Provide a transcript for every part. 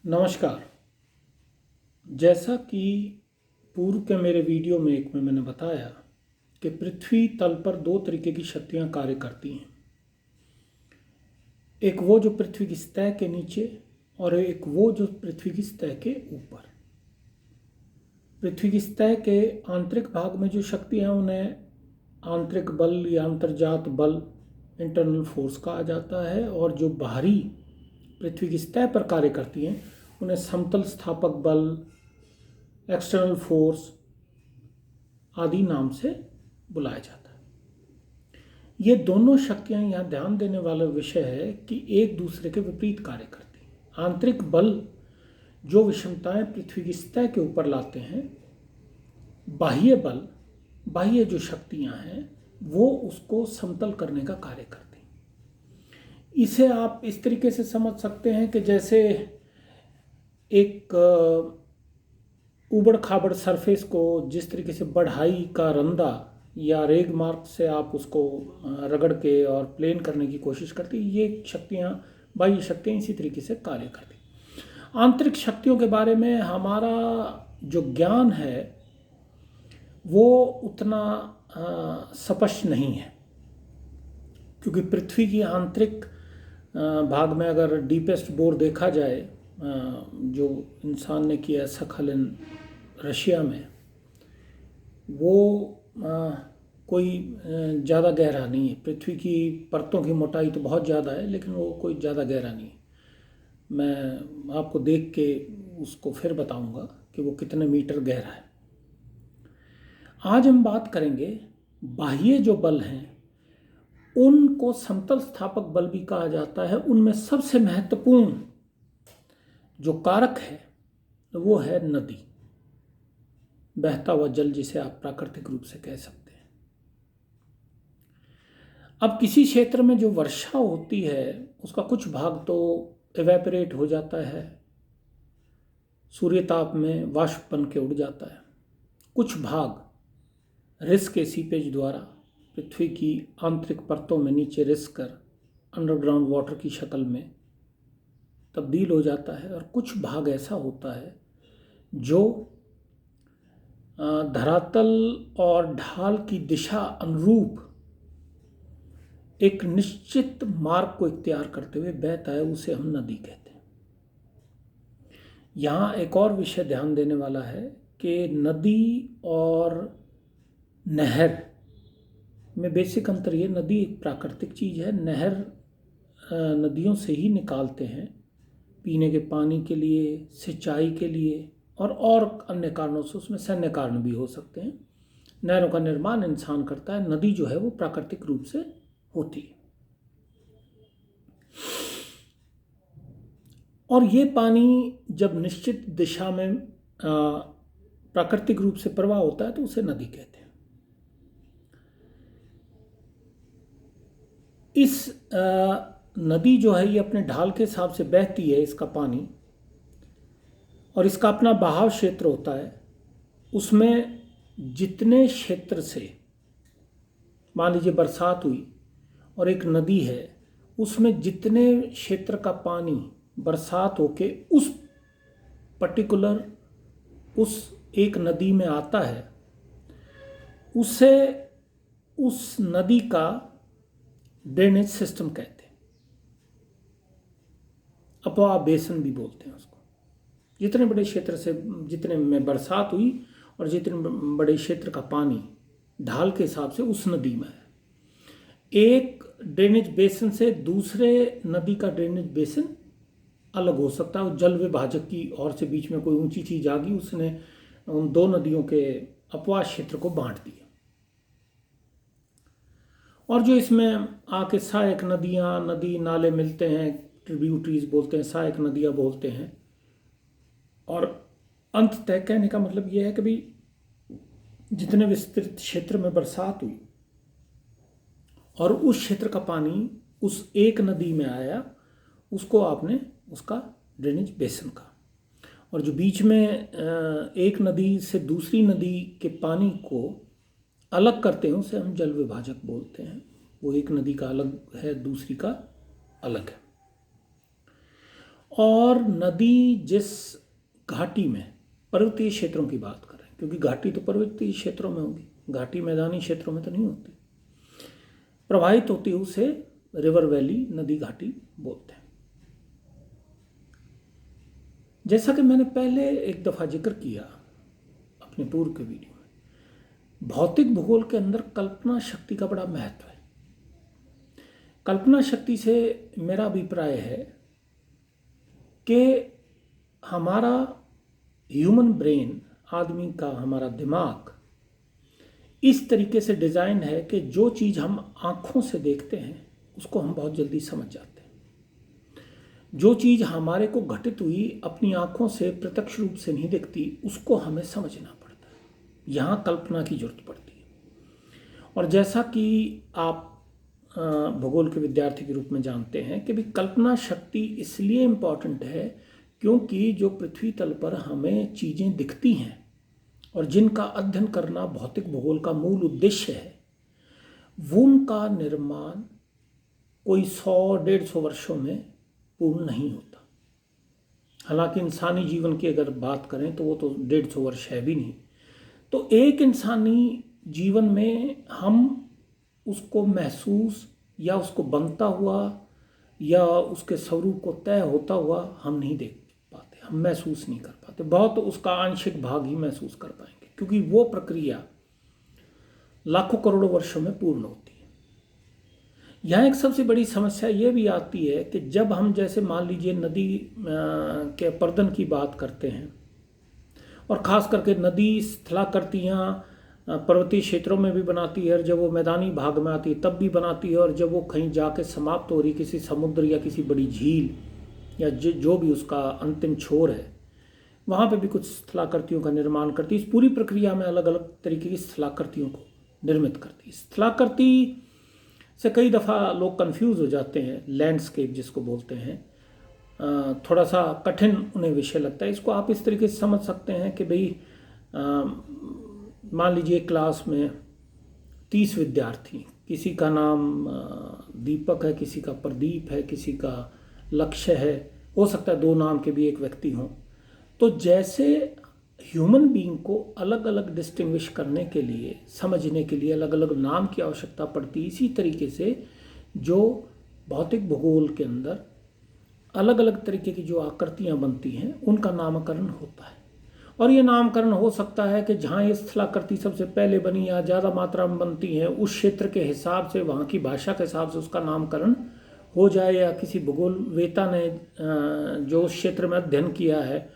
नमस्कार। जैसा कि पूर्व के मेरे वीडियो में एक में मैंने बताया कि पृथ्वी तल पर दो तरीके की शक्तियां कार्य करती हैं। एक वो जो पृथ्वी की सतह के नीचे और एक वो जो पृथ्वी की सतह के ऊपर। पृथ्वी की सतह के आंतरिक भाग में जो शक्तियां उन्हें आंतरिक बल या अंतर्जात बल, इंटरनल फोर्स कहा जाता है, और जो बाहरी पृथ्वी की सतह पर कार्य करती हैं उन्हें समतल स्थापक बल, एक्सटर्नल फोर्स आदि नाम से बुलाया जाता है। ये दोनों शक्तियां यहाँ ध्यान देने वाला विषय है कि एक दूसरे के विपरीत कार्य करती हैं। आंतरिक बल जो विषमताएं पृथ्वी की सतह के ऊपर लाते हैं, बाह्य बल, बाह्य जो शक्तियां हैं वो उसको समतल करने का कार्य करती हैं। इसे आप इस तरीके से समझ सकते हैं कि जैसे एक उबड़ खाबड़ सरफेस को जिस तरीके से बढ़ाई का रंदा या रेग मार्क से आप उसको रगड़ के और प्लेन करने की कोशिश करती, ये शक्तियाँ, बाह्य शक्तियाँ इसी तरीके से कार्य करती। आंतरिक शक्तियों के बारे में हमारा जो ज्ञान है वो उतना स्पष्ट नहीं है, क्योंकि पृथ्वी की आंतरिक भाग में अगर डीपेस्ट बोर देखा जाए जो इंसान ने किया सखलिन रशिया में, वो कोई ज़्यादा गहरा नहीं है। पृथ्वी की परतों की मोटाई तो बहुत ज़्यादा है, लेकिन वो कोई ज़्यादा गहरा नहीं है। मैं आपको देख के उसको फिर बताऊंगा कि वो कितने मीटर गहरा है। आज हम बात करेंगे बाह्य जो बल हैं उनको समतल स्थापक बल भी कहा जाता है। उनमें सबसे महत्वपूर्ण जो कारक है वो है नदी, बहता हुआ जल, जिसे आप प्राकृतिक रूप से कह सकते हैं। अब किसी क्षेत्र में जो वर्षा होती है उसका कुछ भाग तो इवेपोरेट हो जाता है, सूर्यताप में वाष्प बन के उड़ जाता है। कुछ भाग रिस के सीपेज द्वारा पृथ्वी की आंतरिक परतों में नीचे रिस कर अंडरग्राउंड वाटर की शक्ल में तब्दील हो जाता है, और कुछ भाग ऐसा होता है जो धरातल और ढाल की दिशा अनुरूप एक निश्चित मार्ग को इख्तियार करते हुए बहता है, उसे हम नदी कहते हैं। यहाँ एक और विषय ध्यान देने वाला है कि नदी और नहर में बेसिक अंतर ये, नदी एक प्राकृतिक चीज़ है। नहर नदियों से ही निकालते हैं पीने के पानी के लिए, सिंचाई के लिए, और अन्य कारणों से, उसमें सैन्य कारण भी हो सकते हैं। नहरों का निर्माण इंसान करता है। नदी जो है वो प्राकृतिक रूप से होती है, और ये पानी जब निश्चित दिशा में प्राकृतिक रूप से प्रवाह होता है तो उसे नदी कहते हैं। इस नदी जो है ये अपने ढाल के हिसाब से बहती है, इसका पानी, और इसका अपना बहाव क्षेत्र होता है। उसमें जितने क्षेत्र से, मान लीजिए बरसात हुई और एक नदी है, उसमें जितने क्षेत्र का पानी बरसात होके उस पर्टिकुलर उस एक नदी में आता है, उसे उस नदी का ड्रेनेज सिस्टम कहते हैं। अपवा बेसन भी बोलते हैं उसको। जितने बड़े क्षेत्र से, जितने में बरसात हुई और जितने बड़े क्षेत्र का पानी ढाल के हिसाब से उस नदी में है, एक ड्रेनेज बेसन से दूसरे नदी का ड्रेनेज बेसन अलग हो सकता है। जल विभाजक की ओर से बीच में कोई ऊंची चीज आ गई, उसने उन दो नदियों के अपवाह क्षेत्र को बांट दिया। और जो इसमें आके सहायक नदियाँ, नदी नाले मिलते हैं, ट्रिब्यूटरीज बोलते हैं, सहायक नदियाँ बोलते हैं। और अंततः कहने का मतलब यह है कि भाई जितने विस्तृत क्षेत्र में बरसात हुई और उस क्षेत्र का पानी उस एक नदी में आया, उसको आपने उसका ड्रेनेज बेसन का, और जो बीच में एक नदी से दूसरी नदी के पानी को अलग करते हैं उसे हम जल विभाजक बोलते हैं। वो एक नदी का अलग है, दूसरी का अलग है। और नदी जिस घाटी में, पर्वतीय क्षेत्रों की बात करें, क्योंकि घाटी तो पर्वतीय क्षेत्रों में होगी, घाटी मैदानी क्षेत्रों में तो नहीं होती, प्रवाहित होती है उसे रिवर वैली, नदी घाटी बोलते हैं। जैसा कि मैंने पहले एक दफ़ा जिक्र किया अपने पूर्व के वीडियो में, भौतिक भूगोल के अंदर कल्पना शक्ति का बड़ा महत्व है। कल्पना शक्ति से मेरा अभिप्राय है कि हमारा ह्यूमन ब्रेन, आदमी का हमारा दिमाग इस तरीके से डिज़ाइन है कि जो चीज़ हम आँखों से देखते हैं उसको हम बहुत जल्दी समझ जाते हैं। जो चीज़ हमारे को घटित हुई अपनी आँखों से प्रत्यक्ष रूप से नहीं दिखती, उसको हमें समझना पड़ता है। यहाँ कल्पना की जरूरत पड़ती है। और जैसा कि आप भूगोल के विद्यार्थी के रूप में जानते हैं कि भी कल्पना शक्ति इसलिए इम्पॉर्टेंट है क्योंकि जो पृथ्वी तल पर हमें चीज़ें दिखती हैं और जिनका अध्ययन करना भौतिक भूगोल का मूल उद्देश्य है, वो उनका निर्माण कोई 100-150 वर्षों में पूर्ण नहीं होता। हालांकि इंसानी जीवन की अगर बात करें तो वो तो 150 वर्ष है भी नहीं। तो एक इंसानी जीवन में हम उसको महसूस या उसको बनता हुआ या उसके स्वरूप को तय होता हुआ हम नहीं देख पाते, हम महसूस नहीं कर पाते। बहुत उसका आंशिक भाग ही महसूस कर पाएंगे क्योंकि वो प्रक्रिया लाखों करोड़ों वर्षों में पूर्ण होती है। यहाँ एक सबसे बड़ी समस्या ये भी आती है कि जब हम जैसे मान लीजिए नदी के अपर्दन की बात करते हैं, और ख़ास करके नदी स्थलाकृतियाँ पर्वतीय क्षेत्रों में भी बनाती है, और जब वो मैदानी भाग में आती है तब भी बनाती है, और जब वो कहीं जाके समाप्त हो रही किसी समुद्र या किसी बड़ी झील या जो भी उसका अंतिम छोर है, वहाँ पे भी कुछ स्थलाकृतियों का निर्माण करती है। इस पूरी प्रक्रिया में अलग अलग तरीके की स्थलाकृतियों को निर्मित करती है। स्थलाकृति से कई दफ़ा लोग कंफ्यूज हो जाते हैं, लैंडस्केप जिसको बोलते हैं, थोड़ा सा कठिन उन्हें विषय लगता है। इसको आप इस तरीके से समझ सकते हैं कि भाई मान लीजिए क्लास में 30 विद्यार्थी, किसी का नाम दीपक है, किसी का प्रदीप है, किसी का लक्ष्य है, हो सकता है 2 नाम के भी एक व्यक्ति हों। तो जैसे ह्यूमन बीइंग को अलग अलग डिस्टिंग्विश करने के लिए, समझने के लिए अलग अलग नाम की आवश्यकता पड़ती है, इसी तरीके से जो भौतिक भूगोल के अंदर अलग अलग तरीके की जो आकृतियाँ बनती हैं उनका नामकरण होता है। और ये नामकरण हो सकता है कि जहाँ ये स्थलाकृति सबसे पहले बनी या ज़्यादा मात्रा में बनती हैं, उस क्षेत्र के हिसाब से, वहाँ की भाषा के हिसाब से उसका नामकरण हो जाए, या किसी भूगोलवेता ने जो उस क्षेत्र में अध्ययन किया है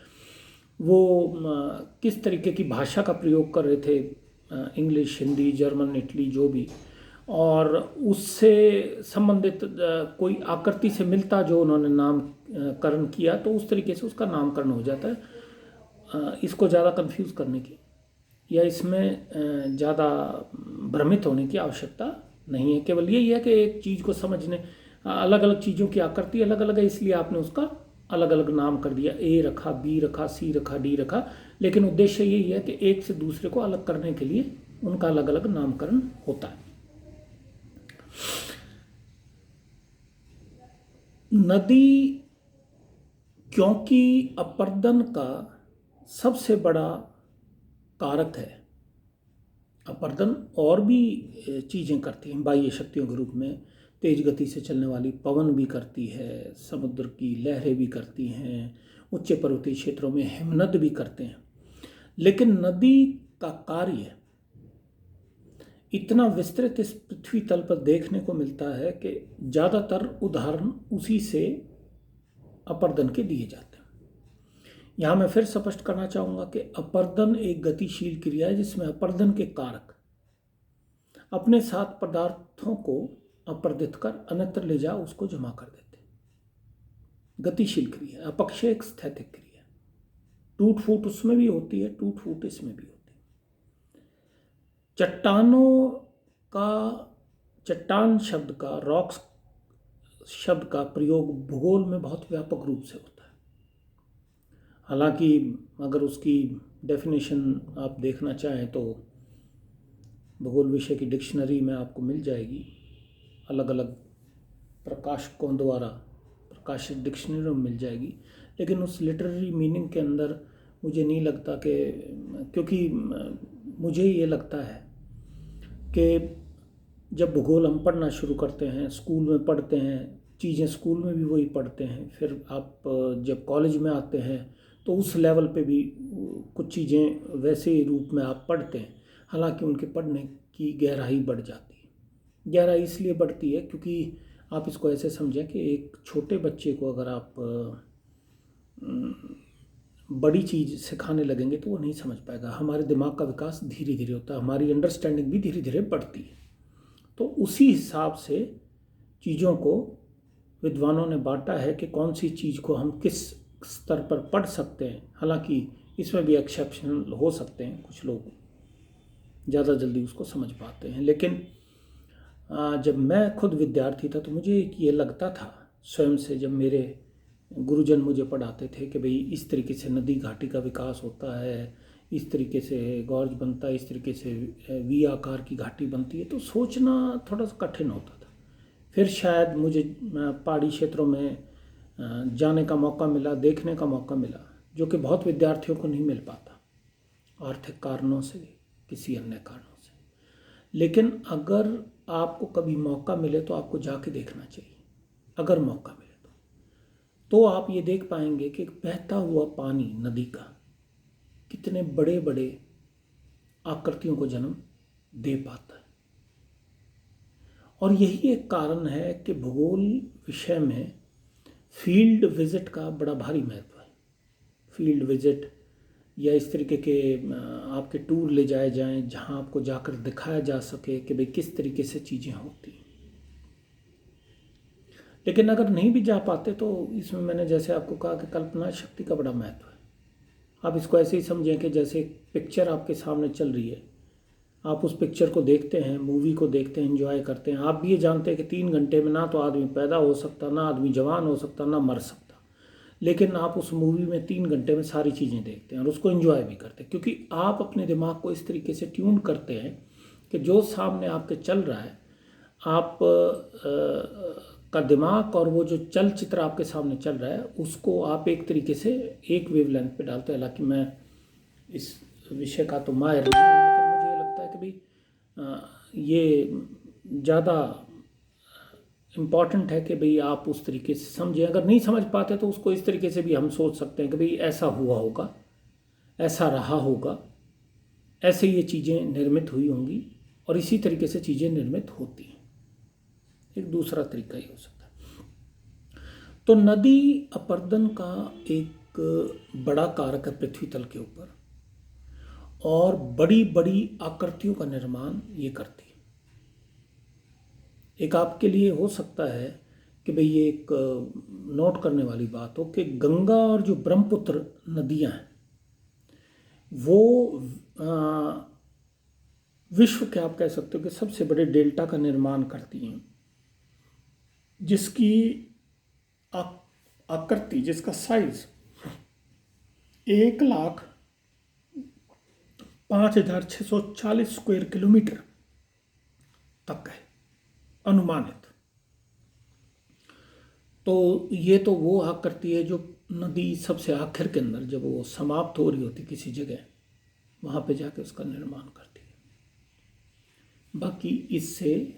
वो किस तरीके की भाषा का प्रयोग कर रहे थे, इंग्लिश, हिंदी, जर्मन, इटली, जो भी, और उससे संबंधित कोई आकृति से मिलता जो उन्होंने नामकरण किया, तो उस तरीके से उसका नामकरण हो जाता है। इसको ज़्यादा कंफ्यूज करने की या इसमें ज़्यादा भ्रमित होने की आवश्यकता नहीं है। केवल यही है कि एक चीज़ को समझने, अलग अलग चीज़ों की आकृति अलग अलग है, इसलिए आपने उसका अलग अलग नाम कर दिया, ए रखा, बी रखा, सी रखा, डी रखा, लेकिन उद्देश्य यही है कि एक से दूसरे को अलग करने के लिए उनका अलग अलग नामकरण होता है। नदी क्योंकि अपर्दन का सबसे बड़ा कारक है, अपर्दन और भी चीज़ें करती हैं बाह्य शक्तियों के रूप में, तेज गति से चलने वाली पवन भी करती है, समुद्र की लहरें भी करती हैं, उच्च पर्वतीय क्षेत्रों में हिमनद भी करते हैं। लेकिन नदी का कार्य इतना विस्तृत इस पृथ्वी तल पर देखने को मिलता है कि ज़्यादातर उदाहरण उसी से अपर्दन के दिए जाते हैं। यहाँ मैं फिर स्पष्ट करना चाहूँगा कि अपर्दन एक गतिशील क्रिया है जिसमें अपर्दन के कारक अपने साथ पदार्थों को अपर्दित कर अन्यत्र ले जा उसको जमा कर देते। गतिशील क्रिया, अपक्षय एक स्थैतिक क्रिया, टूट फूट उसमें भी होती है, टूट फूट इसमें भी होती है। चट्टानों का, चट्टान शब्द का, रॉक्स शब्द का प्रयोग भूगोल में बहुत व्यापक रूप से होता है। हालांकि अगर उसकी डेफिनेशन आप देखना चाहें तो भूगोल विषय की डिक्शनरी में आपको मिल जाएगी, अलग अलग प्रकाशकों द्वारा प्रकाशित डिक्शनरी में मिल जाएगी। लेकिन उस लिटरेरी मीनिंग के अंदर मुझे नहीं लगता कि, क्योंकि मुझे ये लगता है कि जब भूगोल हम पढ़ना शुरू करते हैं, स्कूल में पढ़ते हैं, चीज़ें स्कूल में भी वही पढ़ते हैं, फिर आप जब कॉलेज में आते हैं तो उस लेवल पे भी कुछ चीज़ें वैसे ही रूप में आप पढ़ते हैं, हालांकि उनके पढ़ने की गहराई बढ़ जाती है। गहराई इसलिए बढ़ती है क्योंकि आप इसको ऐसे समझें कि एक छोटे बच्चे को अगर आप बड़ी चीज़ सिखाने लगेंगे तो वो नहीं समझ पाएगा। हमारे दिमाग का विकास धीरे धीरे होता है, हमारी अंडरस्टैंडिंग भी धीरे धीरे बढ़ती है। तो उसी हिसाब से चीज़ों को विद्वानों ने बांटा है कि कौन सी चीज़ को हम किस स्तर पर पढ़ सकते हैं। हालांकि इसमें भी एक्सेप्शनल हो सकते हैं, कुछ लोग ज़्यादा जल्दी उसको समझ पाते हैं। लेकिन जब मैं खुद विद्यार्थी था तो मुझे ये लगता था स्वयं से, जब मेरे गुरुजन मुझे पढ़ाते थे कि भाई इस तरीके से नदी घाटी का विकास होता है, इस तरीके से गॉर्ज बनता है, इस तरीके से वी आकार की घाटी बनती है, तो सोचना थोड़ा सा कठिन होता था। फिर शायद मुझे पहाड़ी क्षेत्रों में जाने का मौका मिला, देखने का मौका मिला, जो कि बहुत विद्यार्थियों को नहीं मिल पाता, आर्थिक कारणों से, किसी अन्य कारणों से। लेकिन अगर आपको कभी मौका मिले तो आपको जाके देखना चाहिए, अगर मौका मिले तो आप ये देख पाएंगे कि बहता हुआ पानी नदी का कितने बड़े बड़े आकृतियों को जन्म दे पाता है। और यही एक कारण है कि भूगोल विषय में फील्ड विजिट का बड़ा भारी महत्व है। फील्ड विजिट या इस तरीके के आपके टूर ले जाए जाएं जहां आपको जाकर दिखाया जा सके कि भाई किस तरीके से चीज़ें होती हैं। लेकिन अगर नहीं भी जा पाते तो इसमें मैंने जैसे आपको कहा कि कल्पना शक्ति का बड़ा महत्व है। आप इसको ऐसे ही समझें कि जैसे एक पिक्चर आपके सामने चल रही है, आप उस पिक्चर को देखते हैं, मूवी को देखते हैं, एंजॉय करते हैं। आप भी ये जानते हैं कि 3 घंटे में ना तो आदमी पैदा हो सकता, ना आदमी जवान हो सकता, ना मर सकता, लेकिन आप उस मूवी में 3 घंटे में सारी चीज़ें देखते हैं और उसको एंजॉय भी करते हैं, क्योंकि आप अपने दिमाग को इस तरीके से ट्यून करते हैं कि जो सामने आपके चल रहा है, आप का दिमाग और वो जो चलचित्र आपके सामने चल रहा है उसको आप एक तरीके से एक वेवलेंथ पे डालते हैं। हालांकि मैं इस विषय का तो माहिर नहीं हूँ, लेकिन मुझे ये लगता है कि भाई ये ज़्यादा इम्पॉर्टेंट है कि भाई आप उस तरीके से समझें। अगर नहीं समझ पाते तो उसको इस तरीके से भी हम सोच सकते हैं कि भाई ऐसा हुआ होगा, ऐसा रहा होगा, ऐसे ये चीज़ें निर्मित हुई होंगी और इसी तरीके से चीज़ें निर्मित होती हैं। एक दूसरा तरीका ही हो सकता है। तो नदी अपरदन का एक बड़ा कारक है पृथ्वी तल के ऊपर, और बड़ी बड़ी आकृतियों का निर्माण ये करती है। एक आपके लिए हो सकता है कि भाई ये एक नोट करने वाली बात हो कि गंगा और जो ब्रह्मपुत्र नदियां हैं वो विश्व के, आप कह सकते हो कि सबसे बड़े डेल्टा का निर्माण करती हैं, जिसकी आकृति, जिसका साइज 1,05,640 स्क्वायर किलोमीटर तक है अनुमानित। तो ये तो वो आकृति है जो नदी सबसे आखिर के अंदर जब वो समाप्त हो रही होती किसी जगह, वहाँ पे जाके उसका निर्माण करती है। बाकी इससे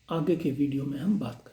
आगे के वीडियो में हम बात करेंगे।